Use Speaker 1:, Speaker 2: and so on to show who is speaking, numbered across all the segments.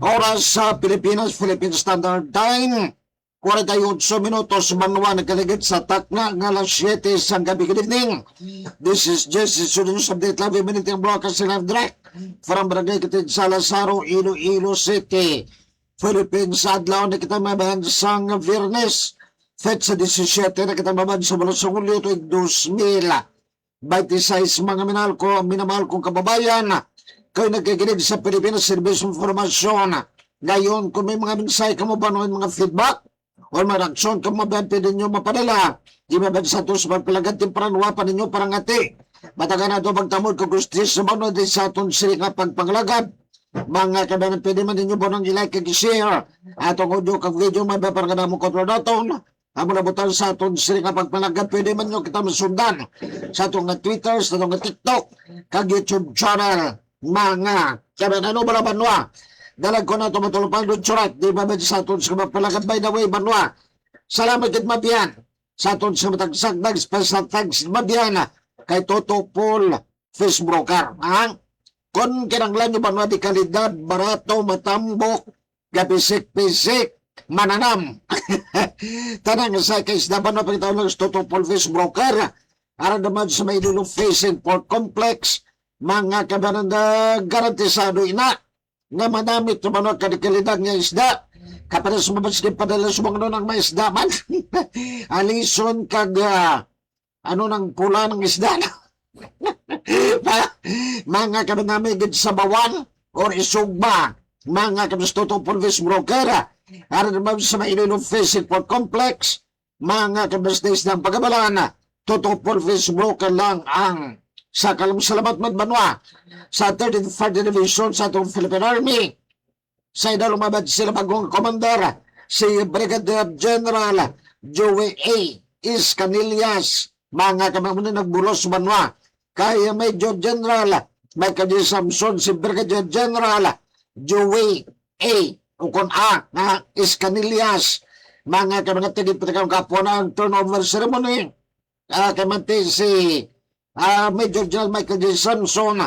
Speaker 1: Oras sa Pilipinas, Philippine Standard Time, 48 minutos manuwa nagkaligid sa takna ng alas 7 sa gabi. Good evening. This is Jesse Sudinos Update Live Minute yung broadcast live direct from Barangay Kitid sa Lazaro, Iloilo City, Philippines. Adlaw na kita mabansang Viernes, fet sa 17 na kita mabansang Balusong Ulyo tuwing 2026. Mga minamahal kong kababayan, kayo nagkikinig sa Pilipinas Service Informasyon. Ngayon, kung may mga mensahe ka mo ba noon, mga feedback o mga reaksyon ka mo ba, pwede nyo mapadala. Di ba sa ito sa pagpalagan timpranuwa pa ninyo parang ati. Mataga na ito pagtamod kung gusto sa mga din sa itong sili nga pagpanglagad. Mga kabanan, pwede man ninyo po nang ilike kag share. Atong audio kag video may parang na mo kontrolaton. Amo na butan sa itong sili nga pagpanglagad. Pwede man nyo kita masundan sa itong Twitter, sa itong TikTok, kag YouTube channel. Mga kabanan, ano ba na banwa? Dalag ko na tumatulupang doon surat. Di ba ba sa itong sa pagpalagan? By the way, banwa, salamat kit mabiyan. Sa itong sa matagsagdag, special thanks mabiyan kay Toto Paul Fish Broker. Kung kinanglan nyo banwa di kalidad, barato, matambok, gapisik-pisik, mananam. Tanang sa kay isda banwa pagkatawag ng Toto Paul Fish Broker. Ara naman sa may ilulong Fishing Port Complex, mga kabanan na garantisado ina nga manamit na mga kadikalidad nga isda. Kapag sumabas kayo padala sumang ng mga isda man. Alison kag nang pula ng isda na. Mga kabanamigid sa bawan or isugba. Mga kabastoto Pulvis Broker. Ara naman sa Maililong Fishing Port Complex. Mga kabastis ng pagabalaan. Toto Pulvis Broker lang ang sa salamat Banwa sa 13th Division sa itong Philippine Army. Sa ida lumabad sila bagong commander si Brigadier General Joey A. Iscanillas. Mga kamamunin nagbulos Banwa kay Major General Michael J. Samson, si Brigadier General Joey A. Ukon A. na Iscanillas. Mga kamamunin tigit-patikang kapwa na ang turnover ceremony. Kamanti si Major General Michael J. Samson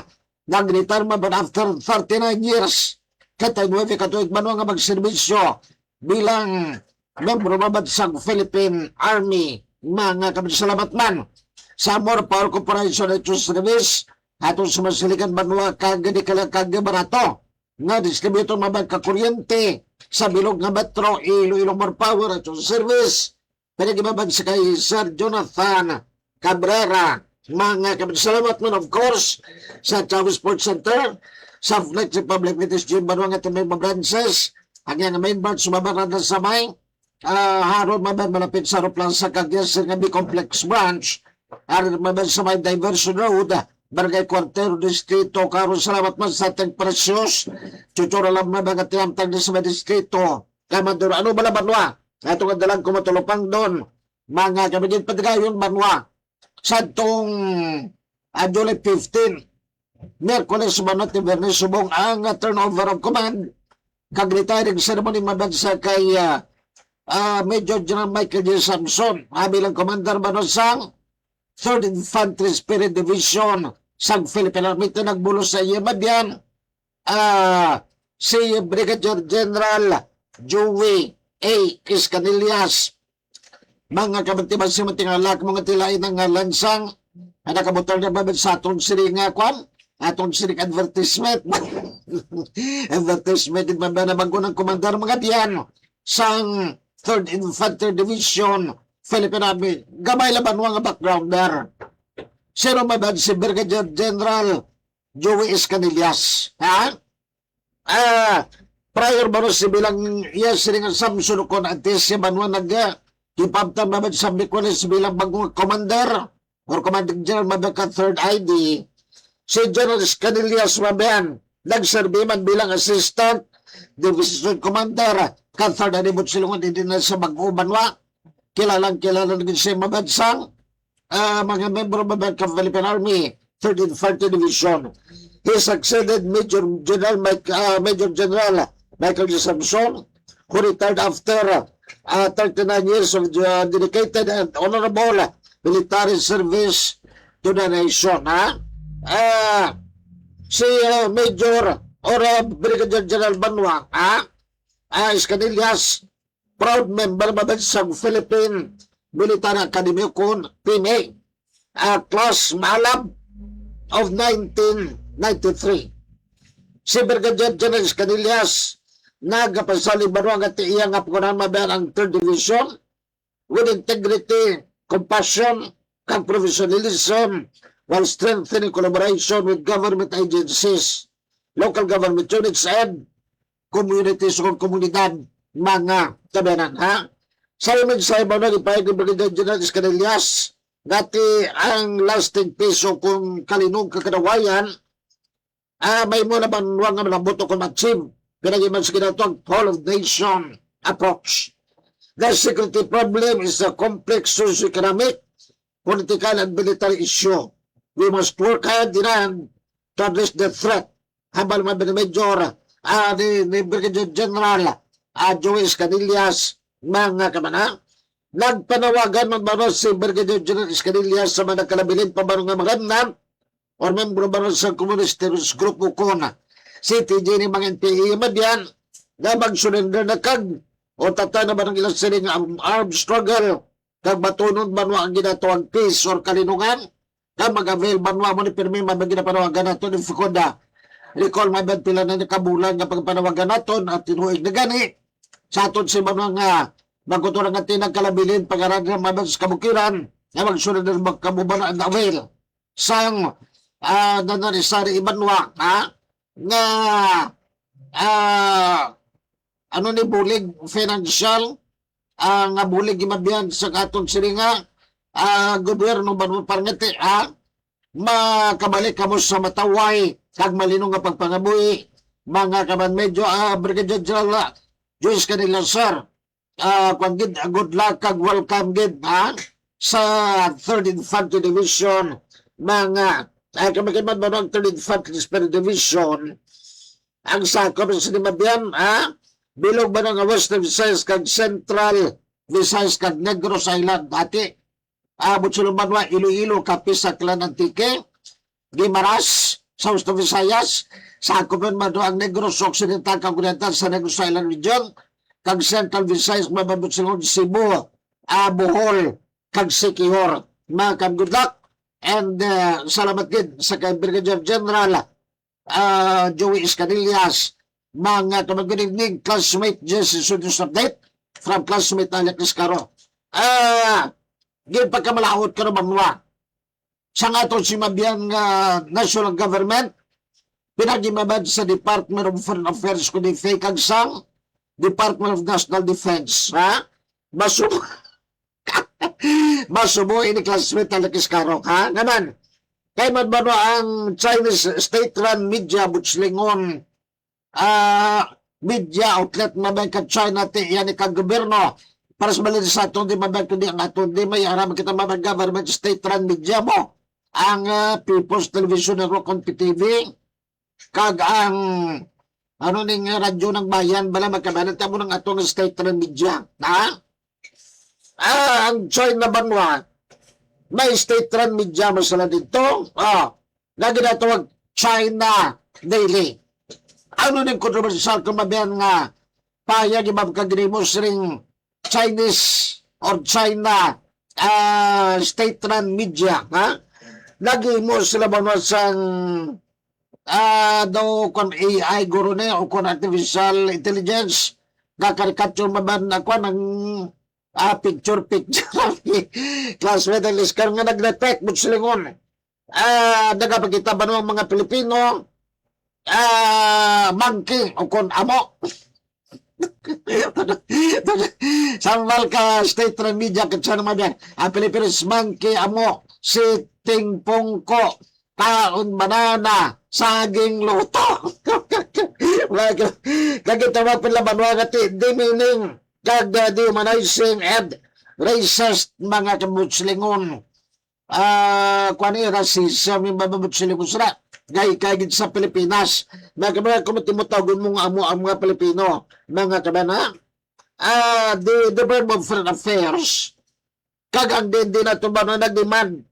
Speaker 1: nag-retirement but after 39 years katay 9 katuig Banwa nga magserbisyo bilang membro mabansang Philippine Army. Mga salamat man sa More Power Corporation at Service atong sumasilikan Banwa kag barato nga distributor mabag ka kuryente sa bilog nga metro Iloilo More Power at Service. Pinagibabag sa kay Sir Jonathan Cabrera. Mga salamat man of course sa Chavez Sports Center, sa Flex Republic British Gym Banwa nga may branches. Ang nga main branch sumabarada sa may haron mabag malapit sa Aeroplan sa Kagyas nga B Complex branch. Haron mabag sa may Diversion Road, Barangay Cuartero Distrito. Karon salamat man sa ating precious tutora lang mabag at tiyamtag sa may distrito. Kamaduro, ano ba na Banwa? Ito nga dalang kumatulupang doon. Mga kabigit patigayon Banwa. Sa itong July 15, Merkules, Manot, Bernes, subong ang turnover of command. Kag-retiring ceremony mabansa kay Major General Michael J. Samson, bilang Commander Manosang 3rd Infantry Spirit Division sa Philippine Army. Nagbulos sa Yemadian si Brigadier General Joey A. Iscanillas. Mga kabatiban si matingalak mga tilain ng lansang nakabutar na babad sa atong siring kwan atong siring advertisement din ba na bago ng komandar mga diyan sang 3rd Infantry Division Philippine Army. Gamay laban nga backgrounder sino mabad si Brigadier General Joey Iscanillas. Prior ba si bilang siring Samson kon antes si Banwa ipamtam naman sa Mikulis bilang bagong commander or commanding general mabaka 3rd ID. Si General Iscanillas mabayan nagserbi man bilang assistant division commander ka 3rd ID Butsilungan hindi na sa bagong Banwa. Kilalang din siya mabansang mga membro mabayan ka Philippine Army 3rd Infantry Division. He succeeded Major General Michael J. Samson, who retired after 39 years of dedicated and honorable military service to the nation. Si Major or Brigadier General Banwa, Escadillas, proud member mabansang Philippine Military Academy kung PMA, class Malab of 1993. Si Brigadier General Escadillas, nagapasali Banwa at iyang apunan mabayan ang 3rd Division with integrity, compassion, and professionalism while strengthening collaboration with government agencies, local government units, and communities o komunidad, mga kabanan, ha? Sa imig sa iba na ipahig ni Brigadier General Escadillas, dati ang lasting piso kung kalinog kakadawayan, may mo naman nga malabuto kung ma-achieve, pinagiman sa kinatawag whole of nation approach. The security problem is a complex socio-economic, political, and military issue. We must work hard in hand to address the threat. Habang Major ni Brigadier General Joey Escadillas, mga kamana, nagpanawagan ng baro si Brigadier General Escadillas sa mga kalabilin pa baro nga magandang or membro baro sa Communist Terrorist Group Ukona. Si TJ ni mga NPA Madian na mag-surrender na kag o tata na ba ng ilang siling armed struggle kag batunon banwa ang ginatawag peace or kalinungan kag mag-avail banwa mo ni pirmi mabagin na panawagan nato ni Fukoda. Recall my bad pila na nakabulan nga pagpanawagan naton at tinuig na gani sa aton si banwa nga magkuturang nga tinang kalabilin pag-arad na mabag sa kabukiran na mag-surrender magkabuban ang avail sang nanarisari ibanwa nga ano ni bulig financial nga bulig imabiyan sa katong siringa gobyerno banwa parngete makabalik kamo sa mataway kag malinong nga pagpangabuhi mga kaman medyo Brigadier General Joyce kanila sir good luck kag welcome gid sa 3rd Infantry Division mga kamakiman ba ng 3rd Infantry Division ang sakop sa Limabian bilog ba ng Western Visayas kag Central Visayas kag Negros Island dati Butsulong Iloilo Kapis sa Clan Antique Guimaras South Visayas sakop man do ang Negros Occidental kag Oriental sa Negros Island region kag Central Visayas mababutsulong Cebu Bohol kag Siquijor mga good luck and salamat din sa kay Brigadier General Joey Escadillas mga good evening classmate Jesse Sudus update from classmate Alec Iscaro gid pagkamalahot ka naman mo sa nga itong simabiyang national government pinagimabad sa Department of Foreign Affairs kundi fake agsang Department of National Defense masubo ini classmate Alec Iscaro naman kay man ba ang Chinese state-run media butslingon media outlet mabay ka China ti yan ikang gobyerno para sa balin sa aton di mabay kundi ang aton di may aram kita mabay government state-run media mo ang People's Television Network on PTV kag ang ano ning radyo ng bayan bala magkabanan mo ng atong state-run media ang China banwa may state-run media mo sila dito na ginatawag China Daily. Ano ning kontrobersyal kung mabiyan nga payag ibang kagrimos ring Chinese or China state-run media lagi mo sila banwa sang daw kung AI guro na o kung artificial intelligence kakarikature maban ako ng picture classmate list nga nag-detect mo silingon nagapagkita ba ng mga Pilipino monkey o kung amo sambal ka state-run media katsa naman yan ang Pilipinas monkey amo siting pungko taon banana saging luto kagitawag pinlabanwa ngati demeaning kag dehumanizing and racist mga kabutslingon kwani racism yung bababutslingon sila gay kagid sa Pilipinas mga kumutimutawan mong amo ang mga Pilipino mga kabana the Department of Foreign Affairs kag ang din na ito ba na nag-demand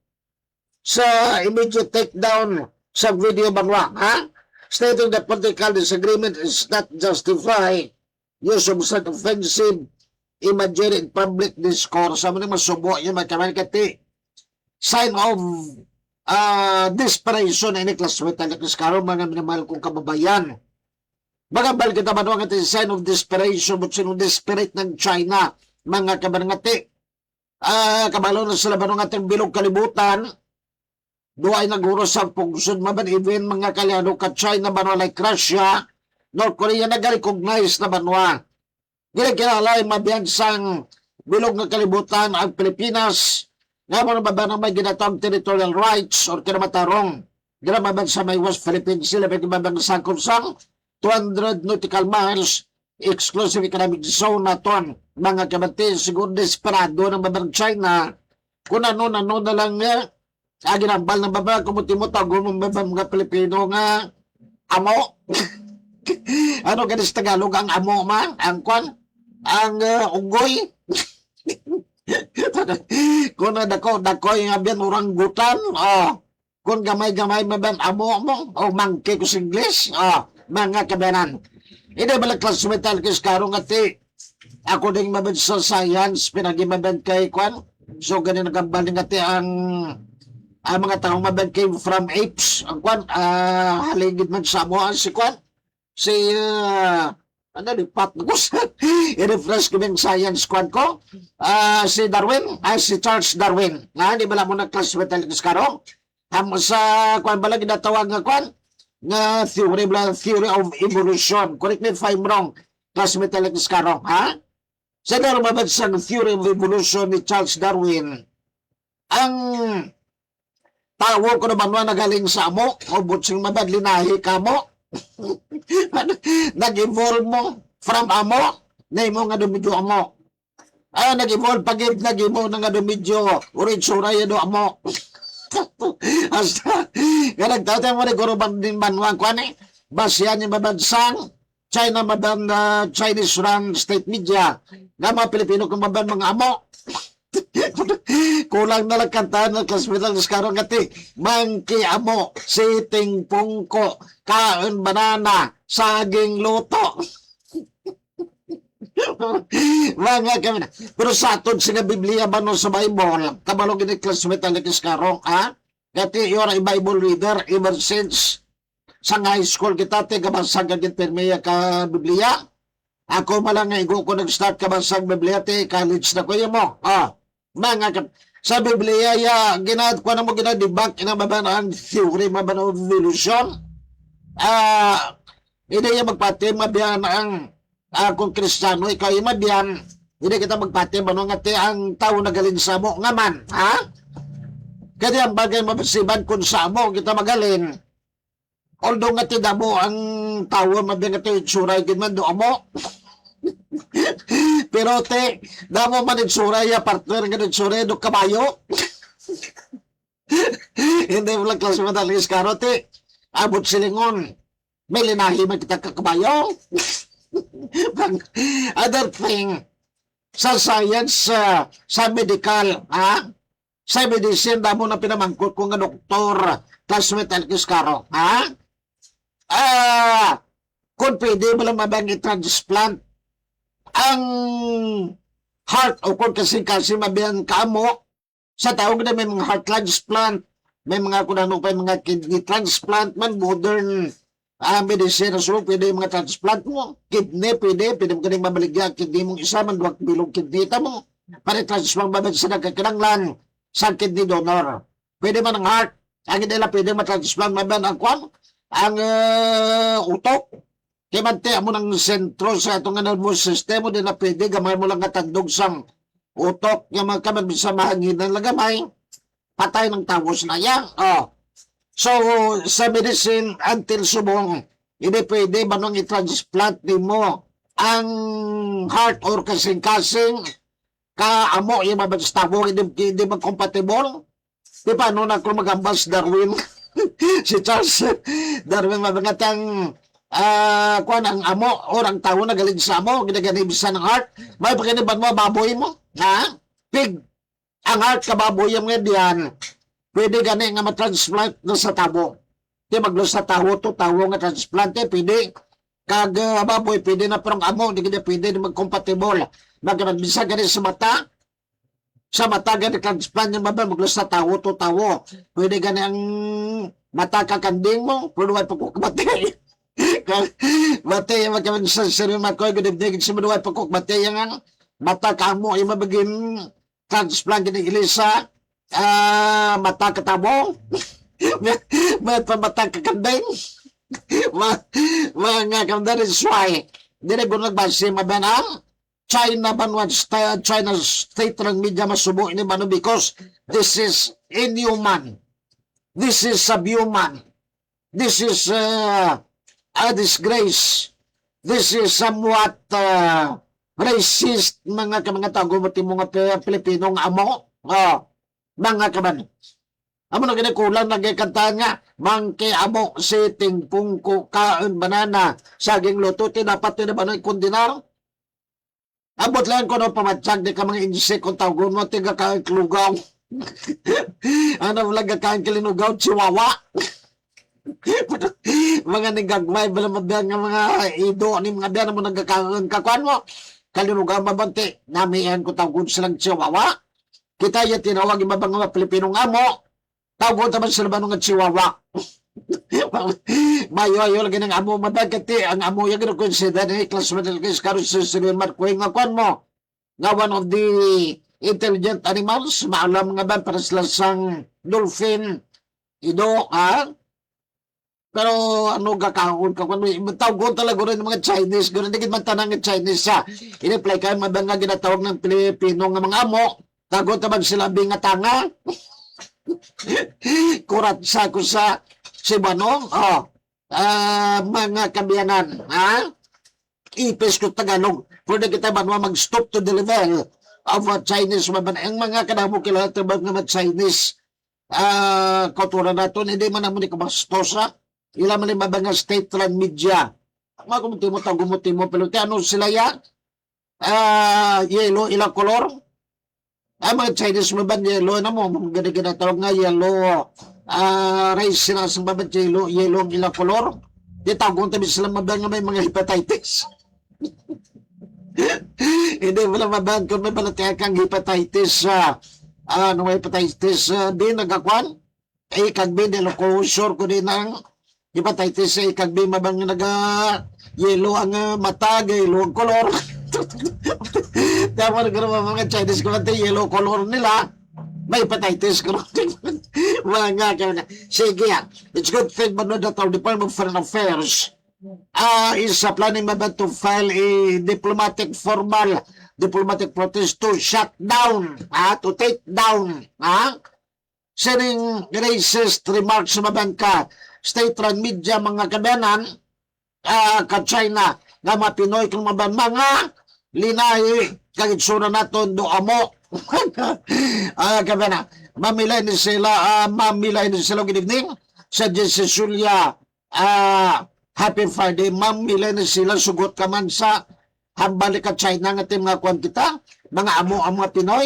Speaker 1: sa immediate takedown sa video banwa stating that political disagreement is not justify use of such offensive imagery in public discourse. Sa mga masubo yun, magkaman-kati. Sign of desperation ay niklaswit na karon mga minamahal kong kababayan. Bagabal kita man ang ati sign of desperation but sino desperate ng China mga kabarangati. Kabalo na sila ba ng ating bilog kalibutan duay naguro sa pungsod maban even mga kalyano ka China banwa like Russia, North Korea nag-recognize na banwa. Ginagkilalay mabiyansang bilog na kalibutan ang Pilipinas nga mo na ba may ginatawag territorial rights or kinamatarong ginamaban sa may West Philippines sila may ginamabang sangkursang 200 nautical miles exclusive economic zone na ton mga kabati siguro desperado ng babang China kung ano na lang nga ginambal ng babang kumutimot agong mga Pilipino nga amo ano ganis Tagalog ang amo man ang kwan ang ugoy kung dako yung abiyan oranggutan kung gamay maban amo mo o mangke ko sa English mga kabanan hindi balik classmetal kis karong ati ako ding maban sa science pinagimaban kay kwan so ganin nagkambaling ati ang mga taong maban came from apes ang kwan haligid man sa amo si kwan si ano di pat ko i-refresh ko yung science kwan ko si Darwin si Charles Darwin di bala mo na classmetal kis karong sa kwan bala ginatawag nga kwan nga theory of evolution. Correct me if I'm wrong. Classmate Alex Carong, ha? Sa narumabad sa theory of evolution ni Charles Darwin, ang tawo ko naman na galing sa amo, o butsing mabad linahi ka mo, nag-evolve mo from amo, na imo nga dumidyo amo. Nag-evolve, pag-evolve nga dumidyo, urit-suray do amo. Hasta nga nagtatay mo ni Guruban din banwang kwan basyan yung mabansang China maban Chinese run state media nga mga Pilipino kung maban mga amo kulang na lang kantaan ng hospital ng karong ngati mangki amo siting pungko kaon banana saging luto mga kami pero sa atod sa Biblia ba no sa Bible kabalo gini classmate ang karong kati you're a Bible reader ever since sa high school kita te kabasag agit permeya ka Biblia ako malang nga igo ko nag-start kabasag Biblia te college na ko mo mga sa Biblia ya ginad ko na mo ginadibak inababan ang theory maban of evolution hindi yung magpati mabiyan ang kung Kristiyano, ikaw yung mabyan, hindi kita magpati, manong ati ang tao na galin sa mo, nga man, ha? Kaya ang bagay mabasiban kung sa mo, kita magalin. Although nga ti damo ang tao, mabyan nga ti itsuray, kinman do mo. Pero te, damo man itsuray, partner nga itsuray, do kabayo. Hindi mo lang klase madalis karo, te. Abot silingon, may linahi man kita kakabayo. Other thing, sa science, sa medical, sa medicine, damo na pinamangkot ko nga doktor, classmate Alkis Caro, kung pwede mo lang mabang i-transplant ang heart o kung kasi mabang kamo, sa tawag na may mga heart transplant, may mga kunanong pa mga kidney transplant, man modern medicine so pwede yung mga transplant mo kidney pwede mo kaning mabaligya kidney mong isa man duwag bilog kidney ta mo para transplant babad sa nagkakinanglan sa kidney donor pwede man ang heart ang hindi lang pwede matransplant maban ang kwan ang utok kaya mante mo ng sentro sa itong nervous system mo din na pwede gamay mo lang katandog sang utok yung mga kaman sa mahanginan lang gamay patay ng tawos na yan so, sa medicine, until subong, hindi pwede ba nung i-transplant mo ang heart or kasing-kasing kaamo, yung mabastawo, hindi ba compatible? Di ba, nung ako magambas Darwin, si Charles Darwin, mabangatang kuan ang amo, or ang tao na galing sa amo, ginaganibisa ng heart, may pakiniban mo, baboy mo, pig, ang heart ka baboy yung nga diyan, pwede gani nga matransplant na sa tabo. Di maglos sa tawo to, tawo nga transplante, pwede. Kag baboy, pwede na pero ang amo, di kanya pwede na mag-compatible. Magkanagbisa gani sa mata gani transplant yung baboy, maglos sa tawo to, tawo. Pwede gani ang mata kakanding mo, pero wala pa kukmatay. Batay yung magkaman sa siril makoy, good evening, si Manuay Pakuk, batay yung mata ka mo, yung mabagin transplant gani ilisa, mata katabo. May pamata kakanding. Mga kamdan is why dire ko nagbase mabanang China banwan China state lang media masubo ini bano because this is inhuman, this is subhuman, this is a disgrace, this is somewhat racist mga tago mo mga Pilipinong amo mga kaban. Amo na kulang nagkantahan nga, mangke amo si tingpung ko kaon banana, saging luto, dapat na ba nang kondinar? Abot lang ko no pamatsag di ka mga insik kung tawgon mo, tiga ka klugaw. Ano lang ka kilinugaw, chihuahua. Mga nagagmay, bala mabiyan nga mga ido, ni mga biyan mo nagkakaon kakuan mo. Kalinugaw mabante, namihan ko tawgon silang chihuahua. Kita yung tinawag yung mga Pilipinong amo, tawgon naman sila ba nung chihuahua? Mayo-ayo lagi ng amo mabagati. Ang amo yung consider ni Class Middle Case karon sa Sirian Marcoy nga kwan mo. Nga one of the intelligent animals. Maalam nga ba para sila sang dolphin. Ido, ha? Pero ano gakahon ka kung tawgon talaga rin ng mga Chinese. Ganoon din man tanang ng Chinese siya. In-apply kayo mabang nga ginatawag ng Pilipino nga mga amo. Tawgon naman sila binga tanga. Kurat sa ko sa Cebuano, mga kabiyanan, ipis ko Tagalog, pwede kita ba mag-stop to the level of Chinese, ang mga kanamo kilala tabag nga Chinese, kautura nato, hindi man naman ikabastosa, ilan man yung mga state-run media, mga gumuti mo, pero ano sila ya, yellow, ilang kolor, mga Chinese maban yellow na mo, mga ginatawag nga yellow, rice sila sa babad yellow ang ilang kolor. Di tawag tabi sila mabang nga may mga hepatitis. Hindi mo lang mabang kung may balataya kang hepatitis, may hepatitis, di nagakwan. Ikagbi, di loko, sure ko din ang hepatitis, ikagbi mabang yellow ang mata, yellow ang kolor. Tama na mga Chinese kung yellow color nila, may hepatitis ko. Mga kaya sige yan. It's good thing ba no that our Department of Foreign Affairs is planning ba to file a diplomatic protest to shut down, to take down, sending racist remarks sa ka state-run media mga kabanan ka China nga mapinoy kung mga linahi kagitsura naton do amo. Kabana, mamilay ni sila, good evening, sa Jesse Julia, happy Friday, mamilay ni sila, sugot ka man sa hambali ka China nga tim nga kwan kita, mga amo ang mga Pinoy.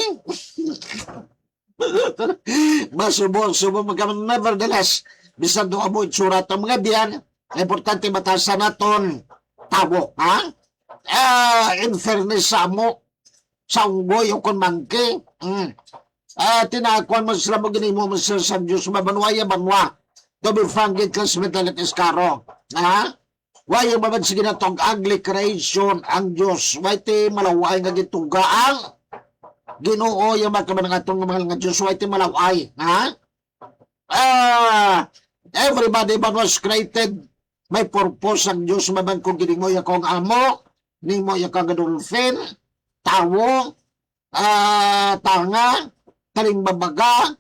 Speaker 1: Masubo, magkaman, nevertheless, bisan do amo itsura ito mga diyan, importante matasan naton, tawo, in fairness sa amo, sa unggoy o kon mangke, tinakuan mo sila mo ginimo mo sila sa Diyos, mabanwaya banwa, to be fangit class metallic iskaro, waya babad sige na tong ugly creation ang Diyos, why ti malaway nga gitugaan, Ginoo yung magkaman ng atong mga nga Diyos, why ti malaway, everybody but was created, may purpose ang Diyos, maban kung ginimo yung kong amo, nimo yung kong dolphin, tawo, tanga, taling babaga,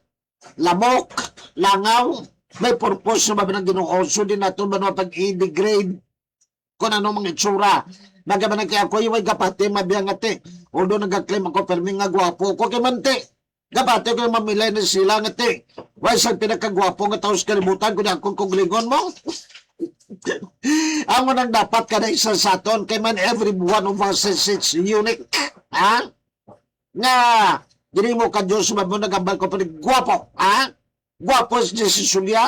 Speaker 1: lamok, langaw, may purpose na ba ng Ginoo. So din nato ba no pag-i-degrade kung ano mga itsura. Nagaman kaya ako yung gapate, mabiyangate. Although nag-claim ako, pero nga gwapo ko kay mante. Gapate ko yung mamilay na sila ngati. Why saan pinakagwapo nga taos kalimutan ko na akong kuglingon mo? Ang unang dapat ka na isa sa aton, kay man every one of us is unique. Nga, dili mo ka Diyos, mo nagambal ko pa gwapo. Gwapo si Julia.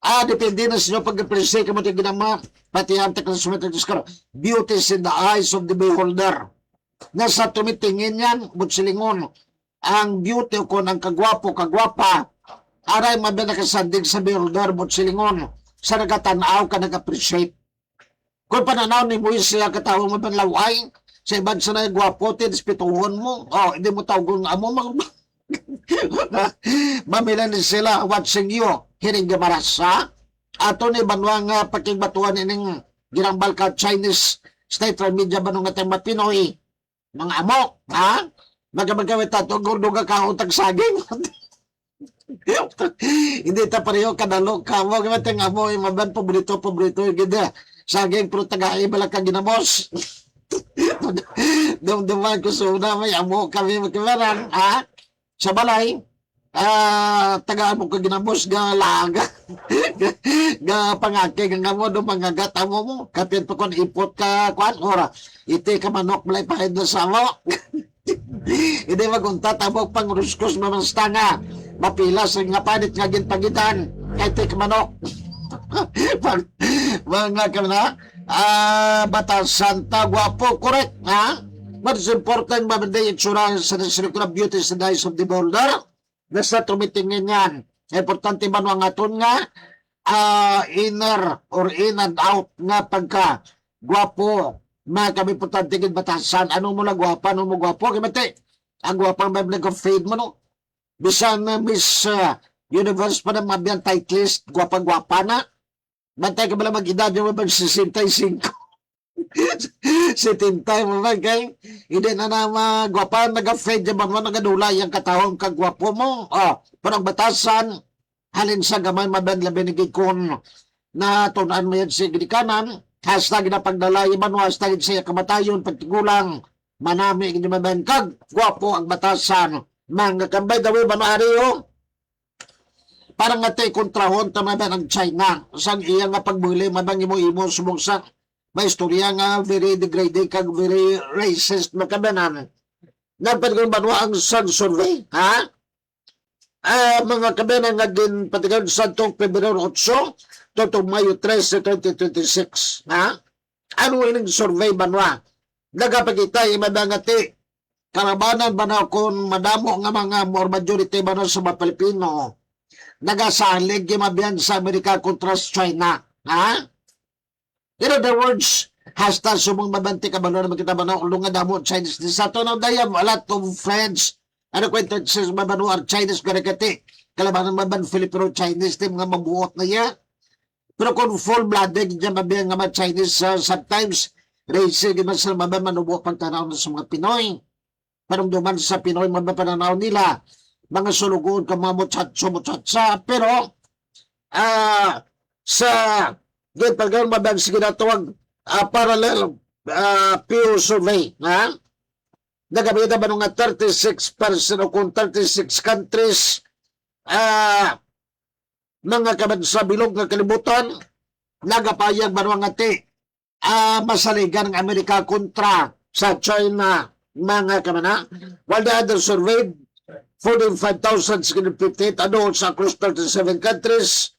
Speaker 1: Depende na sa inyo pag-appreciate ka mo ito ginama, pati ang teklasumit at diskaro. Beauty is in the eyes of the beholder. Nasa tumitingin yan, butsilingon. Ang beauty ko ng kagwapo, kagwapa, aray mabi nakasandig sa beholder, butsilingon. Sa nagatanaw ka nag-appreciate. Kung pananaw ni Moise siya katawang mabanlaway, sa ibang sa nagwapo, tinspituhon mo, hindi mo tawag amo, mamila ni sila watching you, hiring gamarasa, ato ni banwang pakigbatuan ining ginambal ka Chinese state media banong nga tema Pinoy, mga amo, ha? Magkabagkawit ato, gurduga ka utag saging. Hindi ta pareho kadalo ka mo gamateng amo maban paborito gida saging pero taga bala ka ginamos. Dumduman ko sa una may amo kami magkibaran ha sa balay taga mo ka ginamos ga laga ga pangake nga mo do mangagat amo mo kapit pa kon ipot ka kwan ora ite ka manok balay pahid sa amo. Hindi magunta tabog pang ruskos mamastanga mapila sa nga panit nga ginpagitan kay tik manok. Mga kamana batasan ta gwapo correct ha but it's important ba yung itsura sa nasinukura beauty sa eyes of the beholder nasa tumitingin yan importante ba ang aton nga inner or in and out nga pagka gwapo mga kami importante gid batasan ano mo lang gwapa ano mo gwapo kay mate ang gwapang ba nag-fade mo no bisan na Miss Universe pa na mabiyang titlist gwapa-gwapa na bantay ka bala mag-edad yung mabang 65 setintay mo ba kay hindi na na gwapa nag-fade yung mga nagadulay ang katawang kagwapo mo parang batasan halin sa gamay mabiyang labinigig kon na tunaan mo yan si gidikanan hashtag na pagdalay man hashtag siya kamatayon pagtigulang manami hindi mabiyang kag gwapo ang batasan mga kambay dawi ba maariyo parang nga tayo kontrahon tama ba ng China sang iya nga pagbuli mabang imo sumugsak may istorya nga very degrading kag very racist makabanan dapat kung banwa ang sun survey ha mga kabanan nga din patigaw sa tong Pebrero 8 totong Mayo 13, 2026 ha ano ining survey banwa nagapakita imabangati karabanan ba na kung madamo nga mga more majority ba na sa mga Pilipino nagasalig yung mabiyan sa Amerika kontra sa China ha in other words hasta sumong mabanti ka ba na makita ba na ulong nga damo Chinese di sa to na dayam a lot of friends ano kwento sa mabano ar Chinese garakati kalabanan maban Filipino Chinese tim nga mabuot na ya pero kung full-blooded dyan mabiyan nga mga Chinese sometimes race di man sa maban manubuot pagtanaw na sa mga Pinoy panumduman sa Pinoy mabapananaw nila mga sulugon ka mga mutsatsa pero sa gate pagkaroon mabang sige na tuwag parallel Pew survey ha nagabita ba nung 36% o kung 36 countries mga kabansa bilog ng kalibutan nagapayag ba nung ati masaligan ng Amerika kontra sa China mga kamana while the other surveyed 45,658 adults across 37 countries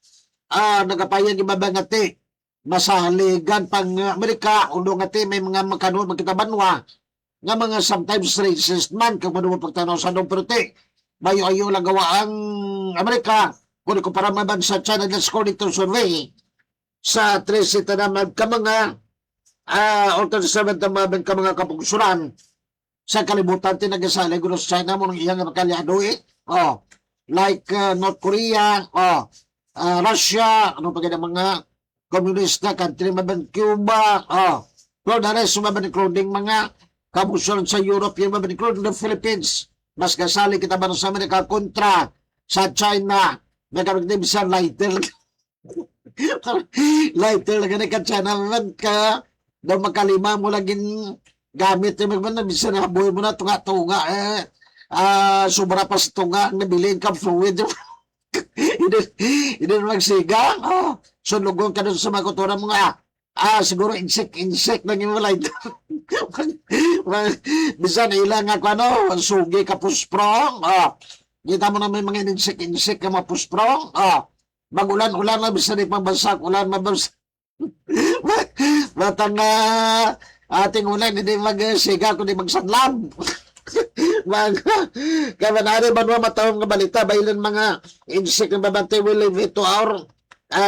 Speaker 1: nagapayag ibabangati masahaligan pang Amerika ulo ngati may mga makano magkitabanwa nga mga sometimes racist man kung ano pagtanaw sa nung perti mayo-ayo lang gawa ang Amerika kung ikumpara man sa China that's according to survey sa 13 naman ka mga or 37 naman ka mga kapugsuran sa kalibutan tinagasali ko sa China mo nang iyang makalyado like North Korea Russia ano pa mga komunista country maban Cuba pero the rest maban including mga kabusuran sa Europe yung maban including the Philippines mas kasali kita ba sa Amerika kontra sa China nagkaragdim sa lighter lighter lang ka China man ka daw makalima mo laging gamit yung mga bisa na buhay mo na tunga-tunga sobra pa sa tunga nabilin ka fluid hindi na magsiga sulugon ka doon sa mga kutura mga siguro insect lang yung light bisa na ilang ako sugi ka pusprong kita mo na may mga insect ka mga pusprong Magulan-ulan na bisa ni pambasak, ulan mabasa. Matang ating ulan, hindi magsiga, kundi magsanlam. Mga kamanari ba naman matawang nga balita ba ilan mga insect na babante will leave it to our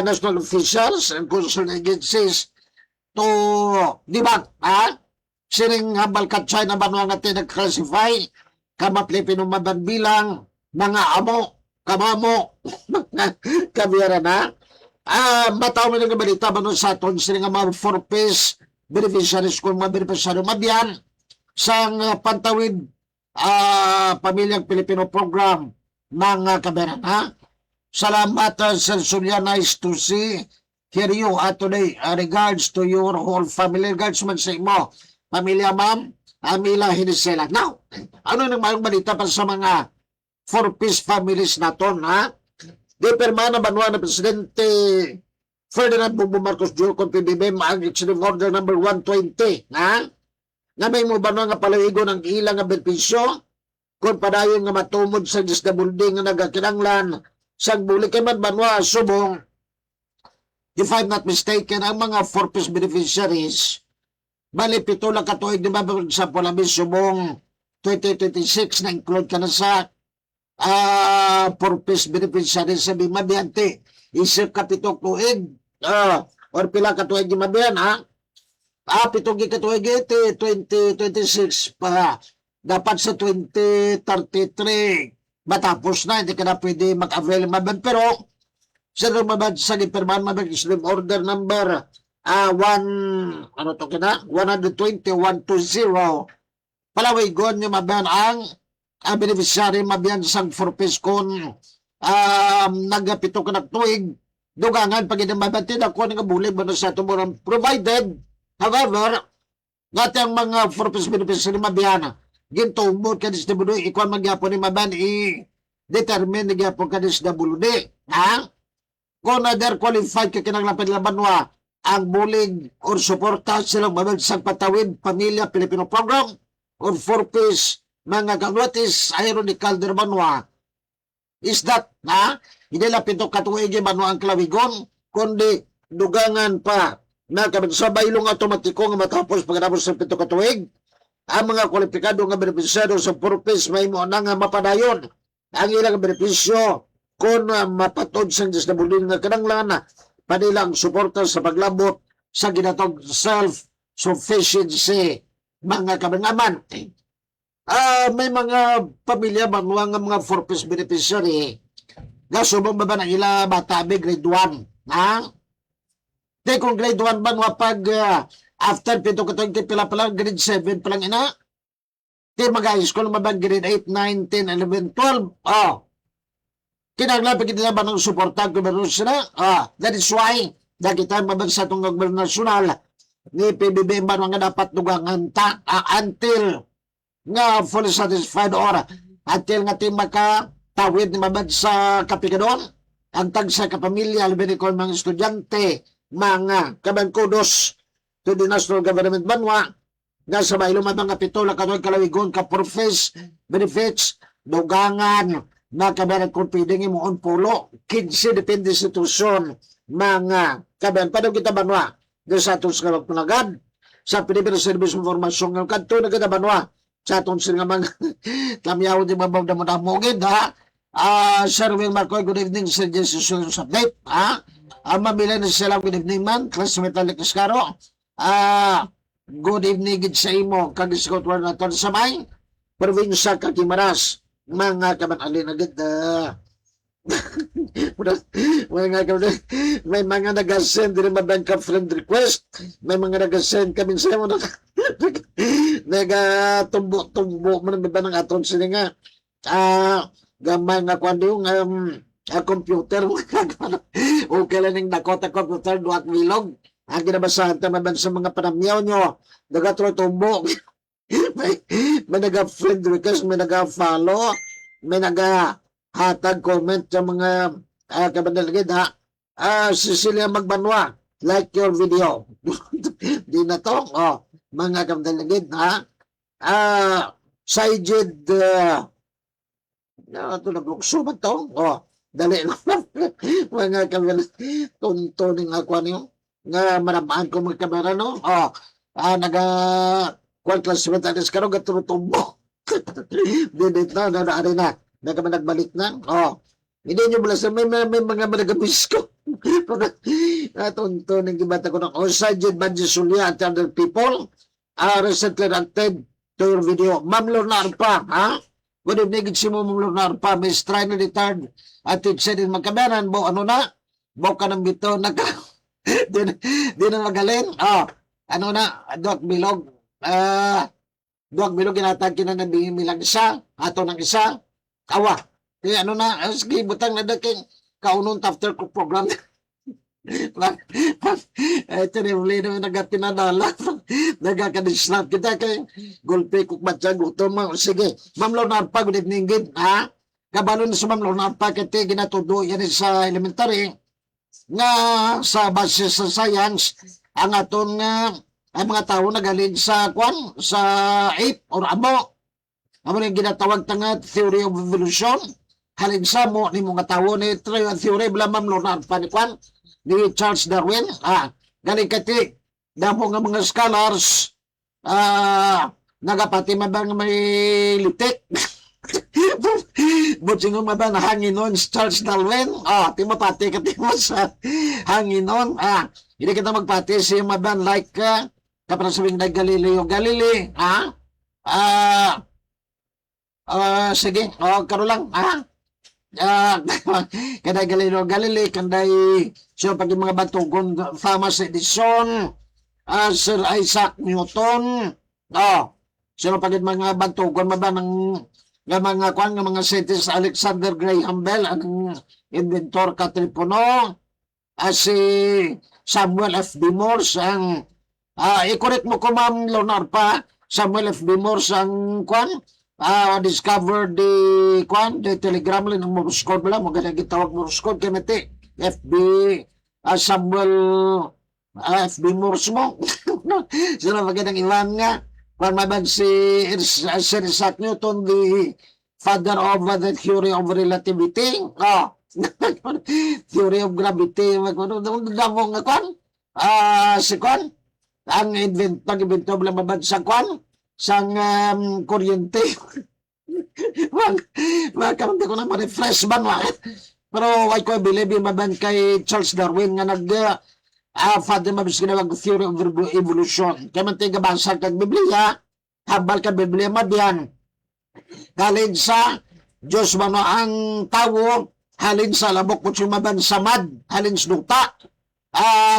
Speaker 1: national officials and concerned agencies to debug, ha? Siring hambal katsay na ba nga tinag-classify kama Pilipino maban bilang mga amo, kamamo, mga kabiyara na. Matawag na nga balita ba nun sa aton siring nga mga 4-piece beneficiaries kung mga beneficiary mabyan sa pantawid Pamilyang Pilipino Program mga kabiyara na. Salamat, Sir Surya. Nice to hear you today. Regards to your whole family. Regards man sa imo. Pamilya, ma'am. Amila Hinisela. Now, ano nang mayong balita pa sa mga 4-piece families naton, ha? Di permana banwa na Presidente Ferdinand Bongbong Marcos Jr. kung PBBM ang Executive Order number 120, ha? Nga may mo banwa nga palawigo ng ilang nga benepisyo kung padayon nga matumod sa disdabulding nga nagakinanglan sang buli kay man banwa subong, if I'm not mistaken, ang mga 4-piece beneficiaries bali pito lang katuig di ba sa Polabis subong 2026 na include ka na sa 4-piece beneficiaries sa Bimadiante isip ka pitong tuig or pila katuig di mabiyan, ha? Pitong katuig iti 2026 pa dapat sa 2033 matapos na, hindi ka na pwede mag-avail maban. Pero, sa lumabad sa Giperman, maban Islam Order number 120, 120, palawigon yung maban ang beneficiary mabiyan sang 4-piece kon nagapito ka na tuig, dugangan pag inamabatid ako nga bulig ba sa tumurang provided, however, ngati ang mga 4-piece beneficiary mabiyan gintumot ka dis dabuloy, ikaw magyapon ni maban i-determine nagyapon ka dis dabuloy, ha? Kung other qualified ka kinaglapan nila banwa, ang bulig or suporta silang mabansang patawid Pamilya Pilipino Program or 4-piece mga kalwatis ayon ni Calder Banwa is that, ha? Hindi lang pito katuig yung banwa ang klawigon, kundi dugangan pa na sabay long automatiko nga matapos pagkatapos sa pito katuig ang mga kwalipikado nga benepisyado sa 4-piece may mo na nga mapadayon ang ilang benepisyo kung mapatod sa disdabulding nga kinanglan panilang suporta sa paglabot sa ginatog self-sufficiency mga kabangaman. May mga pamilya banwa nga mga 4-piece beneficiary nga subong ba ng ila bata grade 1, ha? Di kung grade 1 banwa pag after pito katong pila pa lang, grade 7 pa lang ina. Di mag-high school mabang grade 8, 9, 10, 11, 12. Kinaglapi kita ba ng suporta gobyerno sila? That is why, kita mabang sa itong gobyerno nasyonal ni PBBM ba nga dapat dugangan until nga fully satisfied or until nga tawid ni mabang sa kapikadon ang tag sa kapamilya, labi ko mga estudyante, mga kabangkudos to the national government banwa nga sa baylo mga pito lang katuig kalawigon ka profess benefits dugangan na kabaran kung pwedeng imoon pulo 15 depende sa institusyon mga kabaran padong kita banwa doon sa atong sa panagad sa Pilipino Service Informasyon ng kanto na kita banwa sa atong sila mga tamyaw di mabaw na madamogid, ha? Sir Will Marcoy, good evening sa Jesus update, ha? Mamila na sila, good evening man, classmate Alec Escaro. Good evening gid sa imo kag-scout war naton sa may probinsya kag Guimaras mga kaman-alin agad may mga nag-send din mabang ka friend request, may mga nag-send kami sa mo nag-tumbo man ba ng aton sila nga gamay nga kwando yung computer okay lang yung nakota computer duat milog ang ginabasahan tamaban sa mga panamyaw nyo, nagatrotumbo, may naga-friend request, may naga-follow, may naga-hatag comment sa mga kabandalagid, ha? Cecilia Magbanwa, like your video. Di na to, mga kabandalagid, ha? Saijid, ito naglukso ba to? dali mga kamera tuntunin ako niyo nga manamaan ko mga kamera no naga kwan classmate anis karo gatutumbo dito na nagbalik na hindi nyo mula sa may mga managabis ko tuntunin gibata ko ng Sajid Banjisulia and other people recently reacted to your video. Ma'am Lorna Arpa, ha? Good evening, si mo Ma'am Lorna Arpa, Miss Try na retired at teacher din magkameran, bo ano na? Bo ka ng bito, di na magalin. Ano na, Doc Bilog, Doc Bilog, ginatag kinanabingin milang isa, ato ng isa, kawa. Kaya ano na, sige, butang na daking kaunong after program. Ito na uli naman nagatinadala. Nagakadisnat kita kay gulpe kuk batyag gutom mo. Sige, Ma'am Lorna Arpa, good evening gid. Kabalo na sa Ma'am Lorna Arpa kati ginatudo yan sa elementary nga sa base sa science ang aton ang mga tao nagaling sa kwan sa ape or amo. Amo yung ginatawag tanga theory of evolution. Halin sa mo ni mga tao ni theory bala Ma'am Lorna Arpa ni kwan ni Charles Darwin, galing kati, damo nga mga scholars, nagapati mabang may litik. Buti nga mabang hangin nun, Charles Darwin, timapati kati mo sa hangin nun, hindi kita magpati siya mabang like, kapag sabing na Galileo Galilei, sige, karo lang, kanday Galileo Galilei, kanday siya pag mga batugon, Thomas Edison, Sir Isaac Newton, siya pag mga batugon, maba ng mga kwan, ng mga scientist, Alexander Graham Bell, ang inventor Katripono, si Samuel F. B. Morse, ang, i-correct mo ko Ma'am Lorna Arpa, Samuel F. B. Morse, ang kwan, discovered the telegram lang ng Morse code bala mo ganang gitawag Morse code kaya nati FB Samuel FB Morse mo sila magandang iwan nga kung maban si Sir Isaac Newton the father of the theory of relativity theory of gravity damo nga kwan si kwan ang pag-invento bala maban sa kwan sang kuryente. Magkaroon ko na ma-refresh ba no? Pero why ko believe yung maban kay Charles Darwin nga father mabis ginawag theory of evolution. Kaya man tayo gabasa kag Biblia, habal ka Biblia mabyan. Halin sa Diyos ba no ang tao, halin sa labok po siya maban samad, halin sa duta.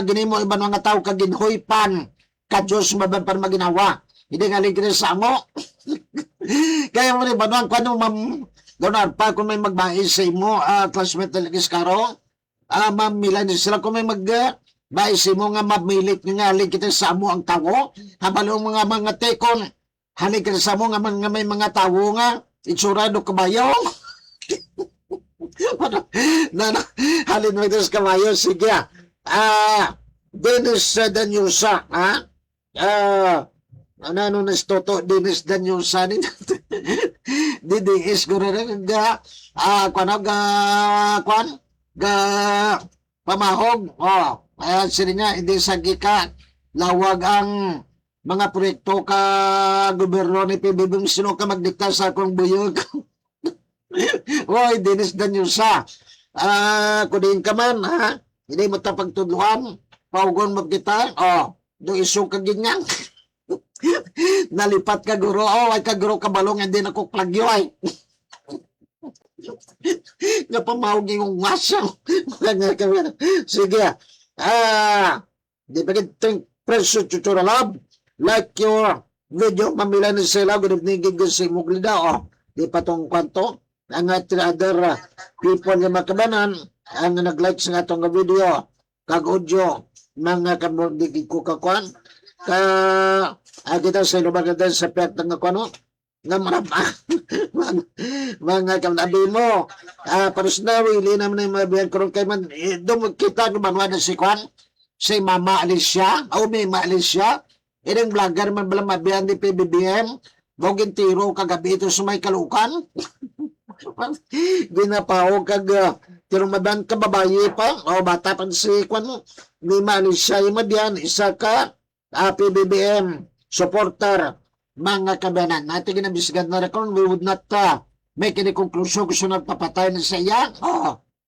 Speaker 1: Ginimo iba nga tao kaginhoypan, ka Diyos maban para maginawa. Hindi nga ligre sa amo. Kaya mo rin ba doon, kung ano Ma'am Lorna Arpa, kung may magbais sa imo, classmate na ligis karo, Ma'am Milan, sila kung may magbais sa imo nga mamilit nga halig kita sa amo ang tao, habalong mga tekon, halig kita sa amo nga may mga tao nga, itsurado kabayo. Halin mo ito sa kabayo, sige. Dennis Danyusa, ano na toto Dennis Danyusa ni DDS ko rin ga pamahog sila nga hindi sa gika lawag ang mga proyekto ka gobyerno ni PBB sino ka magdikta sa akong buyog. Oy Dennis Danyusa kudin ka man hindi mo tapagtudluan paugon magdikta do iso ka ginyang nalipat ka guro ay ka guro kabalong hindi na ko plagyo ay nga pamahog yung wasang sige di ba kitang preso tutorial lab like your video mamila na sila good evening gigil sa muglida di pa tong kwanto ang other people na makabanan ang nag-like sa atong video kag audio mga kamordig ko kakwan kita sa lumaganda sa pet ng ako nga mga kanabi mo paros na wili naman yung mga biyan karong kay man doon kita numanwa na si Kwan si Mama Alicia o Mima Alicia ilang vlogger man bala mabiyan ni PBBM bogin tiro kagabi ito sa may kalukan Ginapaw kag tirong madan ka babaye pa o bata pa si kwan mo ni Manisha Imadian isa ka PBBM supporter mga kabanan natin ginabisgan na rekon we would not make any conclusion gusto na papatay na sa iya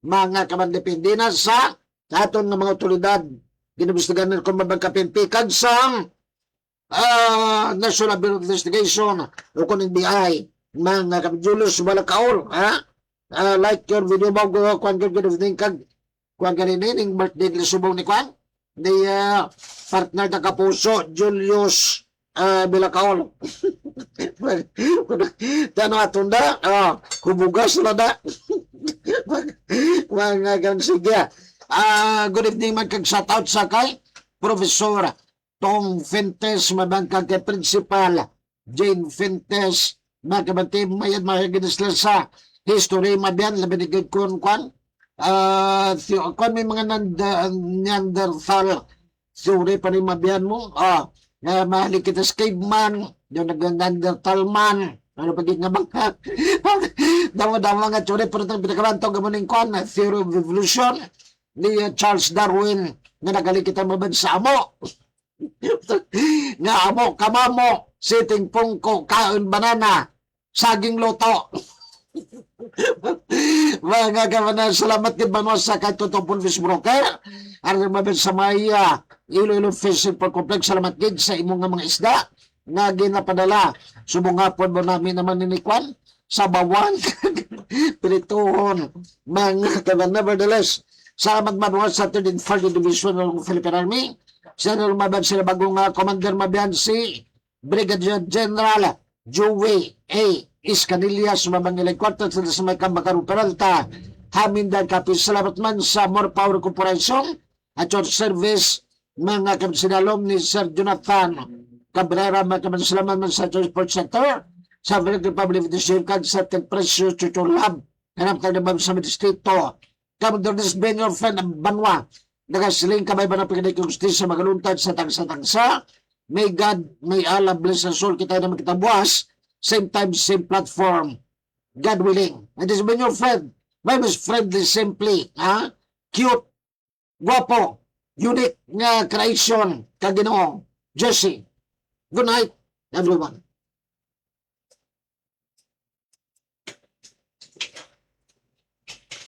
Speaker 1: mga kabanan depende na sa aton nga mga otoridad ginabisgan na rekon mabagkapimpikan sa National Bureau of Investigation o kung NBI mga Julius Balakaol like your video mo kung good evening kag kung ganinin birthday nila subong ni kwan ni partner na kapuso Julius Balakaol tano atunda hubugas na da mga sige good evening man kag shout out sa kay Professor Tom Fentes mabangkag kay Principal Jane Fentes magkabati mayad mahigit sila sa history mabiyan labi kung kwan kwan may mga Neanderthal theory pa rin mabiyan mo mahalik kita sa caveman yung nag-Neanderthal man ano pagiging nga mga dama-dama nga theory pero itong pinakalanto gamuning kwan theory of evolution ni Charles Darwin nga nagaling kita mabad sa amo nga amo kamamo sitting pungko kaon banana saging loto mga kabanan salamat kid manuwa sa katutong Pulvis Broker aron mabel sa maya Iloilo Fishing for Complex salamat kid sa imong nga mga isda nga ginapadala subong hapon mo namin naman ninikwan sa bawan pilituhon mga kabanan nevertheless salamat manuwa sa 3rd and 4th Division ng Philippine Army General Maban sila bagong Commander Mabian si Brigadier General Joey A. Iscanillas mabangilang kwarta sila sa may Kambakaru Peralta Hamindan Kapis salamat man sa More Power Corporation at your service mga kamsinalom ni Sir Jonathan Cabrera mga salamat man sa Transport Center sa Republic of the Sierra sa Tempresyo Chucho Lab kanam tayo naman sa distrito Commodore this being your friend Banwa nagasiling kamay ba na pagkaday kong justisya magaluntad sa tangsa-tangsa may God, may Allah bless us all kita naman kita buwas same time, same platform God willing and this has been your friend my most friendly simply cute, guwapo unique nga creation kaginoong Jesse good night everyone